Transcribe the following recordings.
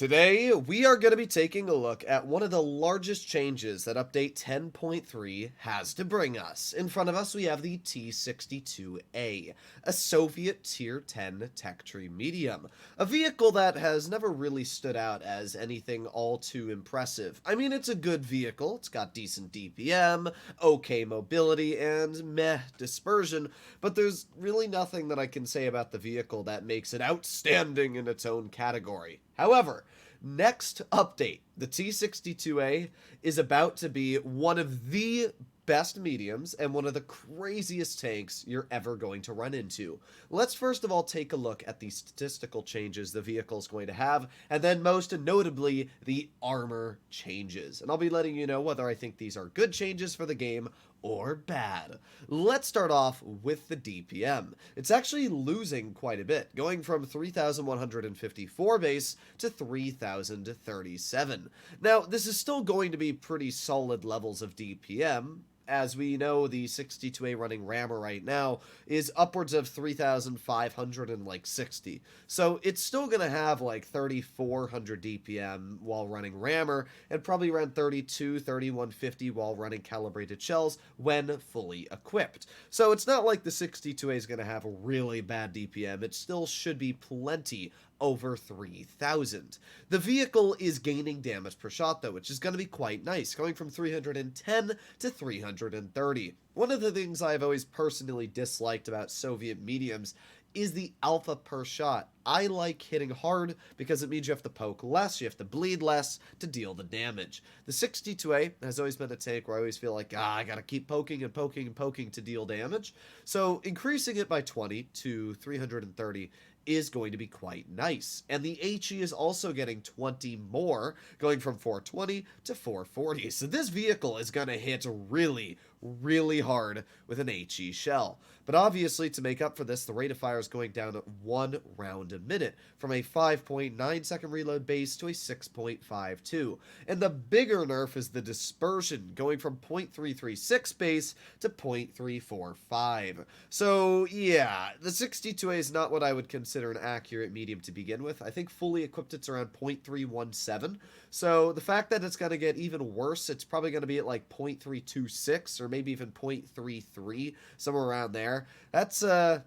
Today, we are going to be taking a look at one of the largest changes that Update 10.3 has to bring us. In front of us, we have the T-62A, a Soviet Tier 10 tech tree medium, a vehicle that has never really stood out as anything all too impressive. I mean, it's a good vehicle, it's got decent DPM, okay mobility, and meh dispersion, but there's really nothing that I can say about the vehicle that makes it outstanding in its own category. However, next update, the T-62A is about to be one of the best mediums and one of the craziest tanks you're ever going to run into. Let's first of all take a look at the statistical changes the vehicle is going to have, and then most notably, the armor changes. And I'll be letting you know whether I think these are good changes for the game or bad. Let's start off with the DPM. It's actually losing quite a bit, going from 3,154 base to 3,037. Now, this is still going to be pretty solid levels of DPM. As we know, the 62A running rammer right now is upwards of 3,560. So it's still going to have like 3,400 DPM while running rammer, and probably around 3,150 while running calibrated shells when fully equipped. So it's not like the 62A is going to have a really bad DPM. It still should be plenty over 3,000. The vehicle is gaining damage per shot though, which is going to be quite nice, going from 310 to 330. One of the things I've always personally disliked about Soviet mediums is the alpha per shot. I like hitting hard because it means you have to poke less, you have to bleed less to deal the damage. The 62A has always been a tank where I always feel like, I gotta keep poking and poking and poking to deal damage. So increasing it by 20 to 330 is going to be quite nice. And the HE is also getting 20 more, going from 420 to 440. So this vehicle is going to hit really, really hard with an HE shell. But obviously, to make up for this, the rate of fire is going down at 1 round a minute, from a 5.9 second reload base to a 6.52. And the bigger nerf is the dispersion, going from 0.336 base to 0.345. So yeah, the 62A is not what I would consider an accurate medium to begin with. I think fully equipped it's around 0.317. So the fact that it's going to get even worse, it's probably going to be at like 0.326 or maybe even 0.33, somewhere around there. That's not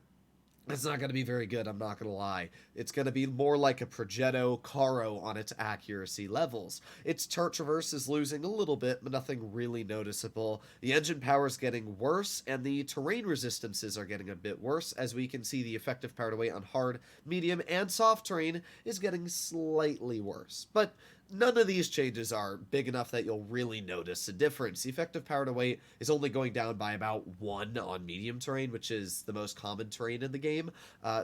going to be very good, I'm not going to lie. It's going to be more like a Progetto Caro on its accuracy levels. Its turret traverse is losing a little bit, but nothing really noticeable. The engine power is getting worse, and the terrain resistances are getting a bit worse. As we can see, the effective power to weight on hard, medium, and soft terrain is getting slightly worse. But none of these changes are big enough that you'll really notice a difference. The effective power to weight is only going down by about 1 on medium terrain, which is the most common terrain in the game.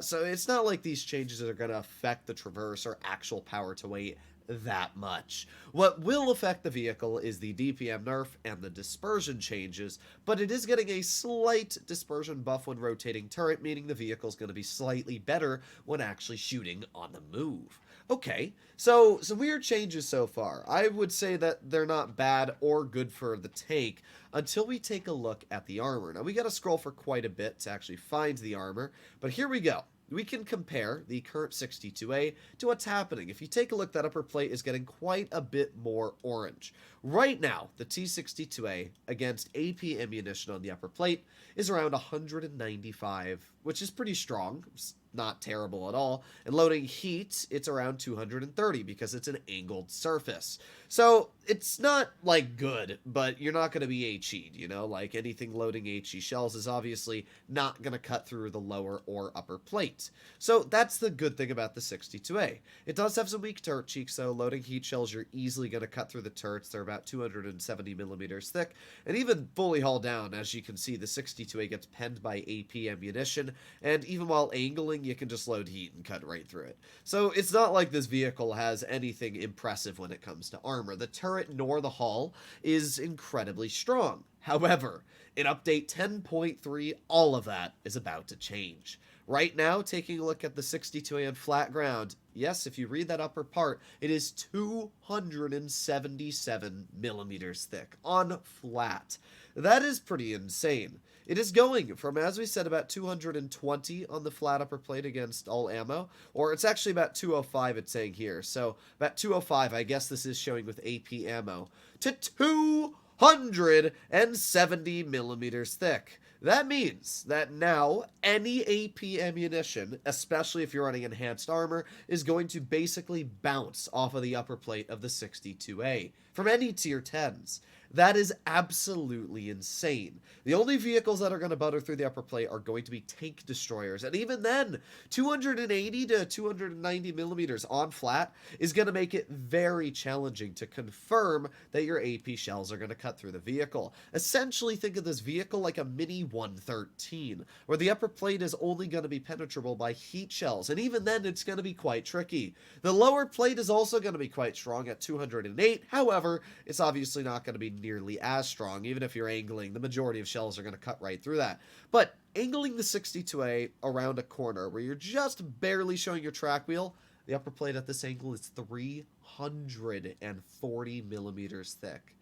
So it's not like these changes are going to affect the traverse or actual power to weight that much. What will affect the vehicle is the DPM nerf and the dispersion changes, but it is getting a slight dispersion buff when rotating turret, meaning the vehicle is going to be slightly better when actually shooting on the move. Okay, so some weird changes so far. I would say that they're not bad or good for the tank until we take a look at the armor. Now, we got to scroll for quite a bit to actually find the armor, but here we go. We can compare the current 62A to what's happening. If you take a look, that upper plate is getting quite a bit more orange. Right now, the T-62A against AP ammunition on the upper plate is around 195, which is pretty strong. It's not terrible at all. And loading heat, it's around 230 because it's an angled surface. So it's not like good, but you're not going to be HE'd, you know, like anything loading HE shells is obviously not going to cut through the lower or upper plate. So that's the good thing about the 62A. It does have some weak turret cheeks, so loading heat shells, you're easily going to cut through the turrets. They're about 270 millimeters thick, and even fully haul down, as you can see, the 62A gets penned by AP ammunition, and even while angling, you can just load heat and cut right through it. So it's not like this vehicle has anything impressive when it comes to armor. The turret nor the hull is incredibly strong. However, in update 10.3, all of that is about to change. Right now, taking a look at the 62A on flat ground, Yes, if you read that upper part, it is 277 millimeters thick on flat. That is pretty insane. It is going from, as we said, about 220 on the flat upper plate against all ammo, or it's actually about 205 it's saying here. So about 205, I guess this is showing with AP ammo, to 270 millimeters thick. That means that now any AP ammunition, especially if you're running enhanced armor, is going to basically bounce off of the upper plate of the 62A from any tier 10s. That is absolutely insane. The only vehicles that are going to butter through the upper plate are going to be tank destroyers, and even then, 280 to 290 millimeters on flat is going to make it very challenging to confirm that your AP shells are going to cut through the vehicle. Essentially, think of this vehicle like a mini 113, where the upper plate is only going to be penetrable by heat shells, and even then, it's going to be quite tricky. The lower plate is also going to be quite strong at 208, however, it's obviously not going to be nearly as strong. Even if you're angling, the majority of shells are going to cut right through that. But angling the 62A around a corner where you're just barely showing your track wheel, the upper plate at this angle is 340 millimeters thick.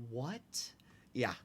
What? Yeah,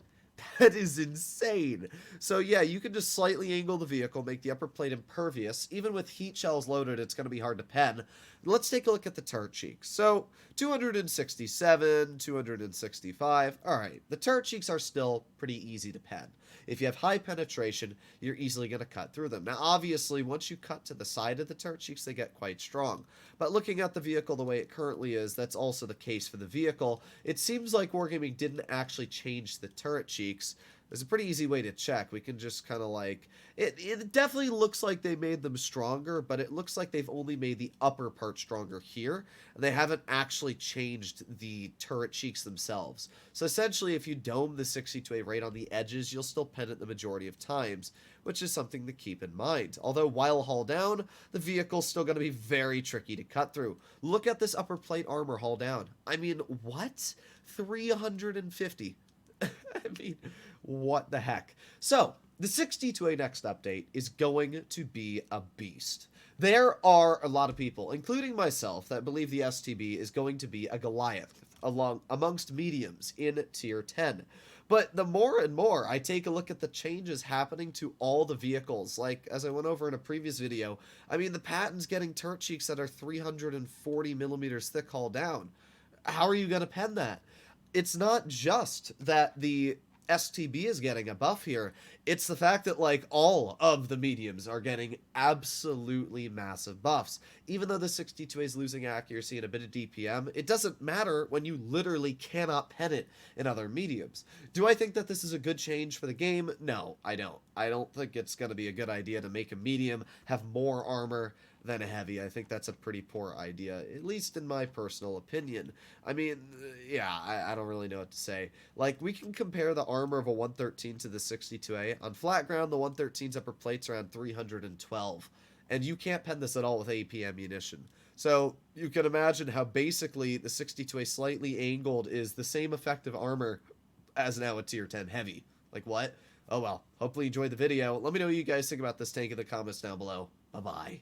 that is insane. So yeah, you can just slightly angle the vehicle, make the upper plate impervious. Even with heat shells loaded, it's going to be hard to pen. Let's take a look at the turret cheeks. So 267, 265. All right, the turret cheeks are still pretty easy to pen. If you have high penetration, you're easily going to cut through them. Now, obviously, once you cut to the side of the turret cheeks, they get quite strong. But looking at the vehicle the way it currently is, that's also the case for the vehicle. It seems like Wargaming didn't actually change the turret cheeks. There's a pretty easy way to check. We can just kind of like, it definitely looks like they made them stronger, but it looks like they've only made the upper part stronger here, and they haven't actually changed the turret cheeks themselves. So essentially, if you dome the 62A right on the edges, you'll still pen it the majority of times, which is something to keep in mind. Although while hull down, the vehicle's still going to be very tricky to cut through. Look at this upper plate armor hull down. I mean, what? 350. I mean, what the heck? So, the 62A next update is going to be a beast. There are a lot of people, including myself, that believe the STB is going to be a Goliath amongst mediums in tier 10. But the more and more I take a look at the changes happening to all the vehicles, like as I went over in a previous video, I mean, the Patton's getting turret cheeks that are 340 millimeters thick hull down. How are you going to pen that? It's not just that the STB is getting a buff here. It's the fact that, like, all of the mediums are getting absolutely massive buffs. Even though the 62A is losing accuracy and a bit of DPM, it doesn't matter when you literally cannot pen it in other mediums. Do I think that this is a good change for the game? No, I don't. I don't think it's going to be a good idea to make a medium have more armor than a heavy. I think that's a pretty poor idea, at least in my personal opinion. I mean, yeah, I don't really know what to say. Like, we can compare the armor of a 113 to the 62A. On flat ground, the 113's upper plate's around 312, and you can't pen this at all with AP ammunition. So you can imagine how basically the 62A slightly angled is the same effective armor as now a tier 10 heavy. Like, what? Oh well, hopefully you enjoyed the video. Let me know what you guys think about this tank in the comments down below. Bye-bye.